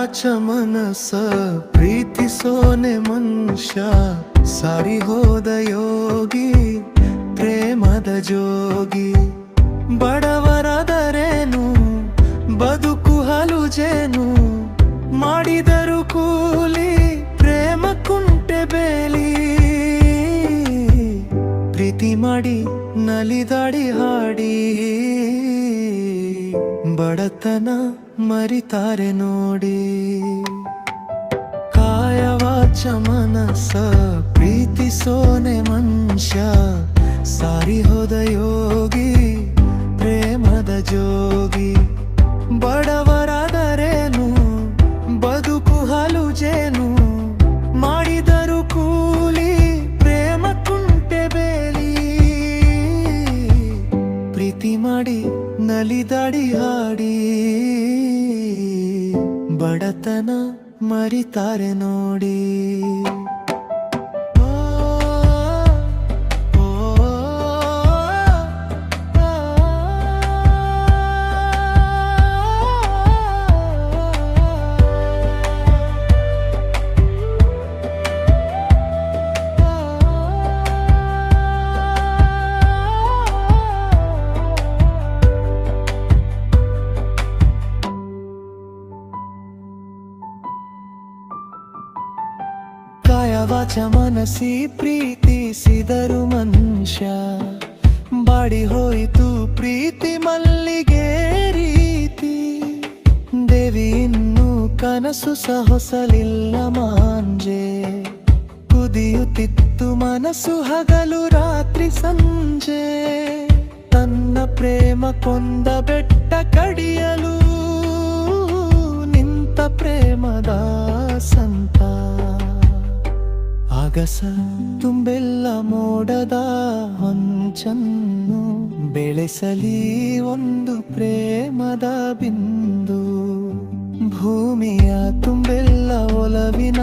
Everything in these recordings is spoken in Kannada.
ವಾಚ ಮನಸ ಪ್ರೀತಿಸೋನೆ ಮನುಷ್ಯ ಸಾರಿ ಹೋದ ಯೋಗಿ ಪ್ರೇಮದ ಜೋಗಿ ಬಡವರಾದರೇನು ಬದುಕು ಹಲುಜೇನು ಮಾಡಿದರು ಕೂಲಿ ಪ್ರೇಮ ಕುಂಟೆ ಬೇಲಿ ಪ್ರೀತಿ ಮಾಡಿ ನಲಿದಾಡಿ ಹಾಡಿ ಬಡತನ ಮರಿತಾರೆ ನೋಡಿ ಕಾಯ ವಾಚ ಮನಸ ಪ್ರೀತಿಸೋನೆ ಮನುಷ್ಯ ಸಾರಿ ಹೋದ ಯೋಗಿ ಪ್ರೇಮದ ಜೋಗಿ ಬಡವರಾದರೇನು ಬದುಕು ಹಲುಜೇನು ಮಾಡಿದರು ಕೂಲಿ ಪ್ರೇಮ ಕುಂಟೆ ಬೇಲಿ ಪ್ರೀತಿ ಮಾಡಿ ನಲಿದಾಡಿ ಹಾಡಿ ಬಡತನ ಮರಿತಾರೆ ನೋಡಿ ಕಾಯ ವಾಚ ಮನಸಿ ಪ್ರೀತಿಸಿದರು ಮನುಷ್ಯ ಬಾಡಿ ಹೋಯಿತು ಪ್ರೀತಿ ಮಲ್ಲಿಗೆ ರೀತಿ ದೇವಿ ಇನ್ನು ಕನಸು ಹೊಸಲಿಲ್ಲ ಮಾಂಜೆ ಕುದಿಯುತ್ತಿತ್ತು ಮನಸ್ಸು ಹಗಲು ರಾತ್ರಿ ಸಂಜೆ ತನ್ನ ಪ್ರೇಮ ಕೊಂದ ಬೆಟ್ಟ ಕಡಿಯಲು ನಿಂತ ಪ್ರೇಮದ ಸಂತ ಆಗಸ ತುಂಬೆಲ್ಲ ಮೋಡದ ಹೊಂಚನ್ನು ಬೆಳೆಸಲಿ ಒಂದು ಪ್ರೇಮದ ಬಿಂದು ಭೂಮಿಯ ತುಂಬೆಲ್ಲ ಒಲವಿನ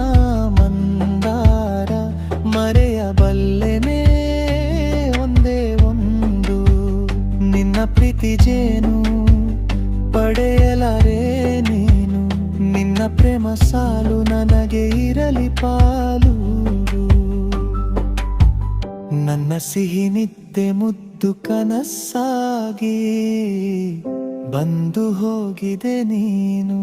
ಮಂದಾರ ಮರೆಯಬಲ್ಲೆನೇ ಒಂದೇ ಒಂದು ನಿನ್ನ ಪ್ರೀತಿ ಜೇನು ಪಡೆಯಲಾರೆ ನೀನು ನಿನ್ನ ಪ್ರೇಮ ಸಾಲು ನನಗೆ ಇರಲಿ ಪಾಲು ನನ್ನ ಸಿಹಿ ನಿದ್ದೆ ಮುದ್ದು ಕನಸಾಗಿ ಬಂದು ಹೋಗಿದೆ ನೀನು.